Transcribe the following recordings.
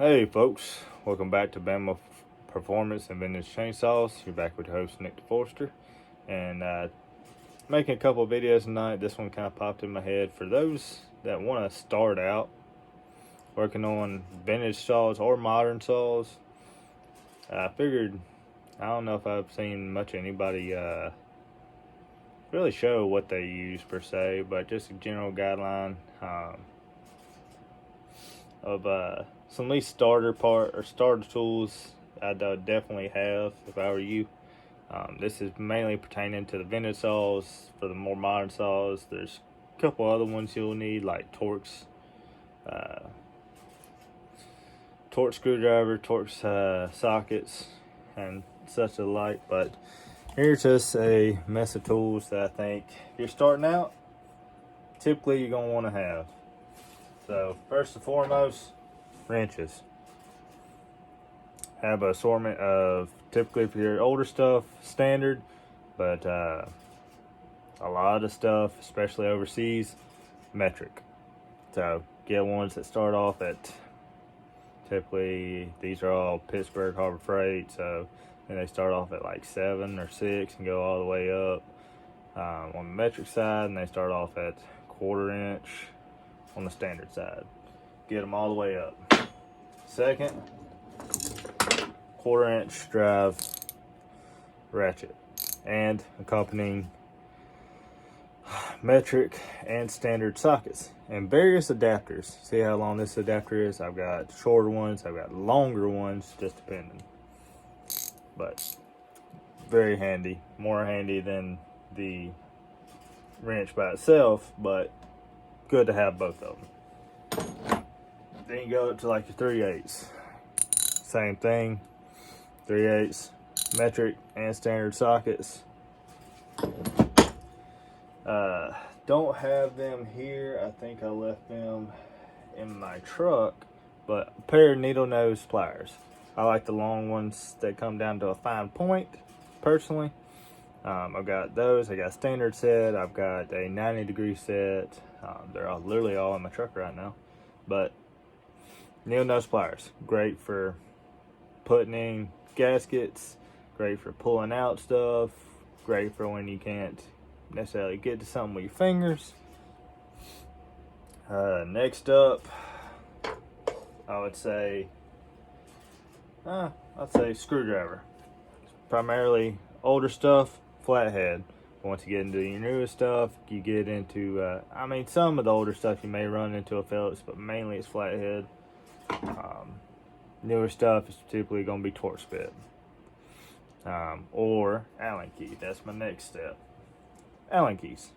Hey folks, welcome back to Bama Performance and Vintage Chainsaws. You're back with your host Nick DeForster, and making a couple of videos tonight. This one kind of popped in my head for those that want to start out working on vintage saws or modern saws. I figured, I don't know if I've seen much anybody really show what they use per se, but just a general guideline of some at least starter tools I'd definitely have if I were you. This is mainly pertaining to the vintage saws. For the more modern saws, there's a couple other ones you'll need, like Torx screwdriver, Torx sockets, and such alike. But here's just a mess of tools that I think if you're starting out, typically you're gonna want to have. So first and foremost, wrenches. Have an assortment of, typically for your older stuff, standard, but a lot of stuff, especially overseas, metric. So get ones that start off at, typically these are all Pittsburgh Harbor Freight, so then they start off at like 7 or 6 and go all the way up on the metric side, and they start off at 1/4 inch on the standard side. Get them all the way up. Second, 1/4 inch drive ratchet and accompanying metric and standard sockets and various adapters. See how long this adapter is? I've got shorter ones, I've got longer ones, just depending. But very handy, more handy than the wrench by itself, but good to have both of them. Then you go up to like your 3/8. Same thing, 3/8 metric and standard sockets. Don't have them here. I think I left them in my truck, but a pair of needle nose pliers. I like the long ones that come down to a fine point, personally. I've got those. I got a standard set. I've got a 90-degree set. They're all, literally all in my truck right now. But needle nose pliers, great for putting in gaskets, great for pulling out stuff, great for when you can't necessarily get to something with your fingers. Next up, I would say, I'd say screwdriver. Primarily older stuff, flathead. Once you get into your newer stuff, you get into, some of the older stuff you may run into a Phillips, but mainly it's flathead. Newer stuff is typically going to be Torx bit. Or Allen key. That's my next step. Allen keys.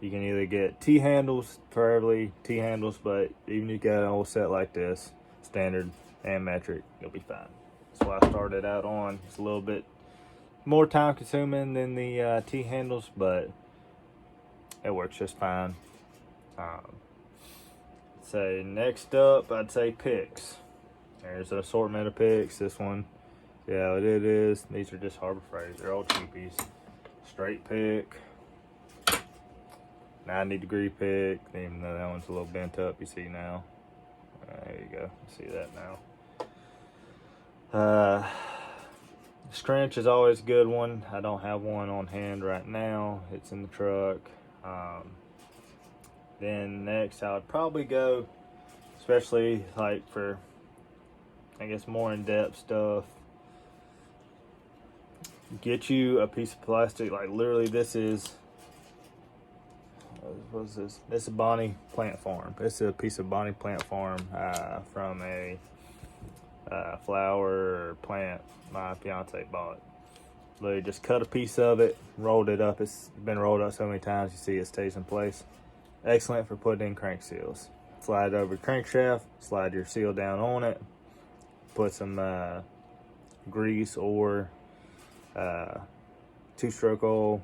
You can either get T-handles, preferably T-handles, but even if you got an old set like this, standard and metric, you'll be fine. That's what I started out on. It's a little bit more time consuming than the T-handles, but it works just fine. Say next up, I'd say picks. There's an assortment of picks. This one, yeah, it is. These are just Harbor Freight. They're all cheapies. Straight pick, 90-degree pick. Even though that one's a little bent up, you see now. There you go. You see that now. Scrunch is always a good one. I don't have one on hand right now. It's in the truck. Then next, I would probably go, especially like for, I guess, more in-depth stuff, get you a piece of plastic. Like literally, this is, what is this? This is Bonnie Plant Farm. This is a piece of Bonnie Plant Farm from a flower plant my fiance bought. Literally just cut a piece of it, rolled it up. It's been rolled up so many times, you see it stays in place. Excellent for putting in crank seals. Slide it over the crankshaft, slide your seal down on it, put some grease or 2-stroke oil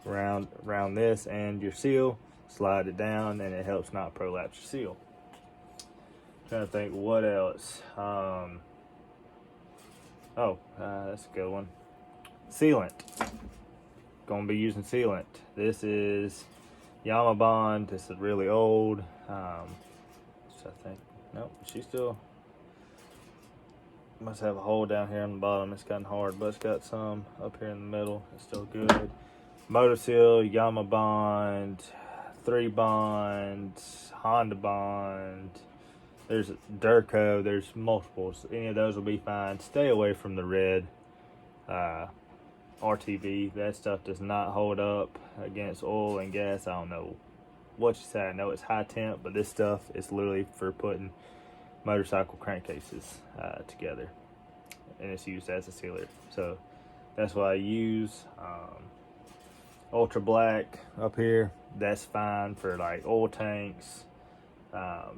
around this and your seal, slide it down, and it helps not prolapse your seal. Trying to think what else. That's a good one. Sealant. Gonna be using sealant. This is Yama Bond. This is really old. I think Nope, she still must have a hole down here on the bottom. It's gotten hard, but it's got some up here in the middle. It's still good. Motor Seal, Yama Bond, 3 Bond, Honda Bond. There's Durco. There's multiples. Any of those will be fine. Stay away from the red RTV. That stuff does not hold up against oil and gas. I don't know what you say. I know it's high temp, but this stuff is literally for putting motorcycle crankcases together, and it's used as a sealer. So that's what I use. Ultra black up here, that's fine for like oil tanks,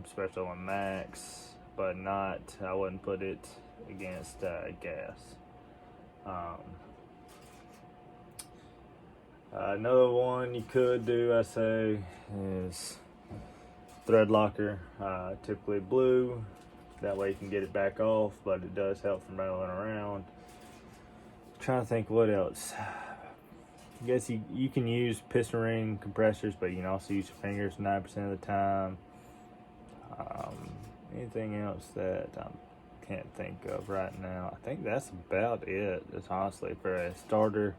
especially on Max, but not, I wouldn't put it against gas. Another one you could do, I say, is thread locker, typically blue. That way you can get it back off, but it does help from rattling around. Trying to think what else. I guess you can use piston ring compressors, but you can also use your fingers 9% of the time. Anything else that I can't think of right now? I think that's about it. Just honestly, for a starter,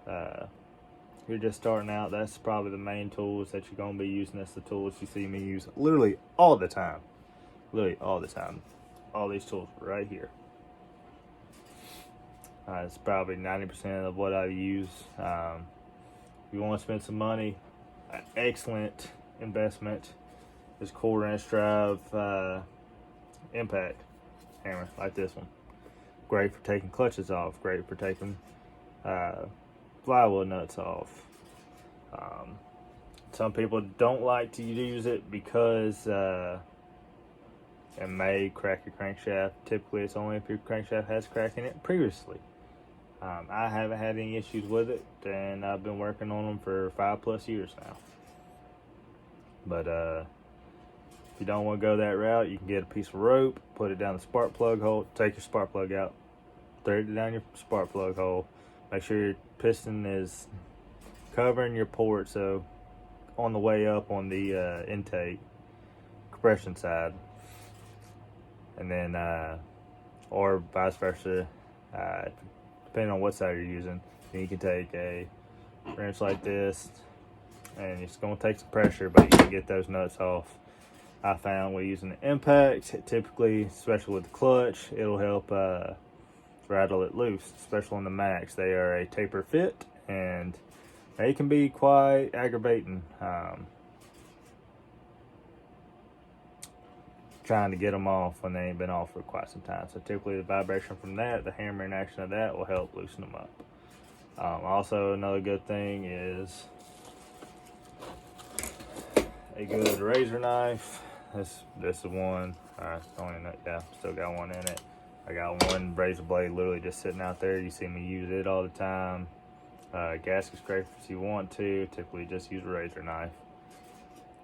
you're just starting out, that's probably the main tools that you're going to be using. That's the tools you see me use literally all the time. Literally all the time. All these tools right here. It's probably 90% of what I use. If you want to spend some money, an excellent investment is cool wrench drive impact hammer like this one. Great for taking clutches off. Great for taking flywheel nuts off. Some people don't like to use it because it may crack your crankshaft. Typically, it's only if your crankshaft has crack in it previously. I haven't had any issues with it, and I've been working on them for 5+ years now. But if you don't want to go that route, you can get a piece of rope, put it down the spark plug hole, take your spark plug out, thread it down your spark plug hole. Make sure your piston is covering your port, so on the way up on the intake compression side, and then or vice versa, depending on what side you're using. Then you can take a wrench like this, and it's going to take some pressure, but you can get those nuts off. I found with using the impact, typically, especially with the clutch, it'll help rattle it loose, especially on the Max. They are a taper fit, and they can be quite aggravating. Trying to get them off when they ain't been off for quite some time. So typically the vibration from that, the hammering action of that, will help loosen them up. Also, another good thing is a good razor knife. This is one. Still got one in it. I got one razor blade literally just sitting out there. You see me use it all the time. Gasket scraper if you want to. Typically just use a razor knife.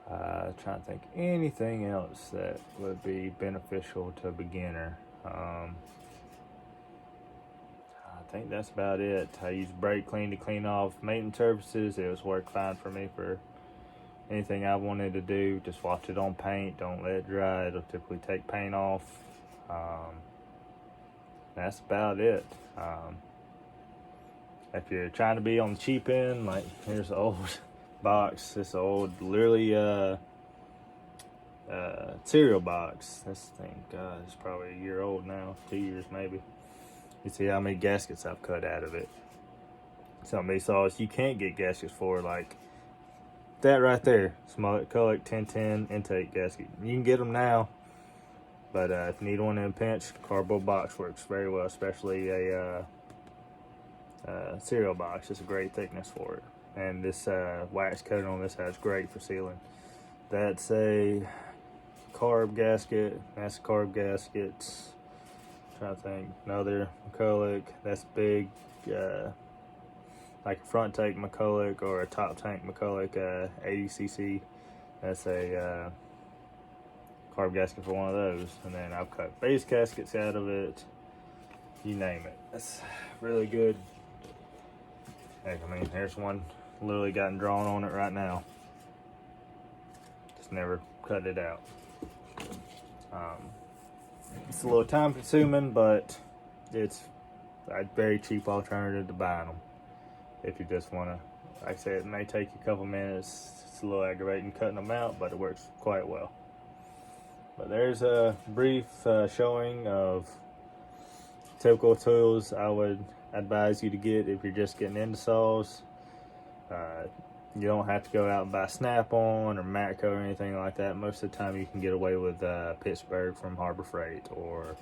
Trying to think anything else that would be beneficial to a beginner. I think that's about it. I use brake clean to clean off maintenance surfaces. It was worked fine for me for anything I wanted to do. Just wash it on paint. Don't let it dry. It'll typically take paint off. That's about it. If you're trying to be on the cheap end, like here's the old box. This old, literally cereal box. This thing, God, it's probably a year old now, 2 years maybe. You see how many gaskets I've cut out of it. Some of these saws you can't get gaskets for, like that right there. Smollett Kulik 1010 intake gasket. You can get them now, but if you need one in a pinch, cardboard box works very well, especially a cereal box. It's a great thickness for it. And this wax coating on this side is great for sealing. That's a carb gasket. That's a carb gasket. Trying to think. Another McCulloch. That's big, like a front tank McCulloch or a top tank McCulloch 80cc. That's a carb gasket for one of those. And then I've cut base gaskets out of it. You name it. That's really good. Heck, I mean, here's one literally gotten drawn on it right now. Just never cut it out. It's a little time consuming, but it's a very cheap alternative to buying them. If you just want to, like I said, it may take you a couple minutes. It's a little aggravating cutting them out, but it works quite well. But there's a brief showing of typical tools I would advise you to get if you're just getting into saws. You don't have to go out and buy Snap-on or Matco or anything like that. Most of the time you can get away with Pittsburgh from Harbor Freight or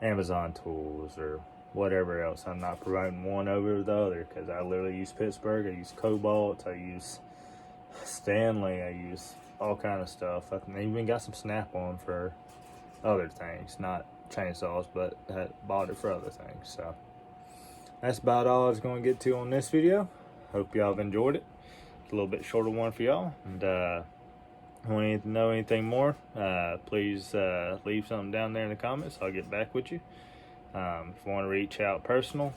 Amazon Tools or whatever else. I'm not promoting one over the other because I literally use Pittsburgh, I use Cobalt, I use Stanley, I use all kind of stuff. I even got some Snap-on for other things, not chainsaws, but I bought it for other things. So that's about all I was going to get to on this video. Hope y'all have enjoyed it. It's a little bit shorter one for y'all. And want to know anything more, please leave something down there in the comments. I'll get back with you. If you want to reach out personal,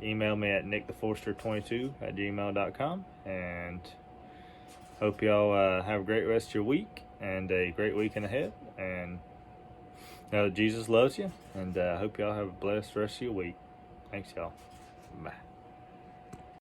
email me at nicktheforester22@gmail.com. And hope y'all have a great rest of your week and a great weekend ahead. And know that Jesus loves you. And hope y'all have a blessed rest of your week. Thanks, y'all. Bye.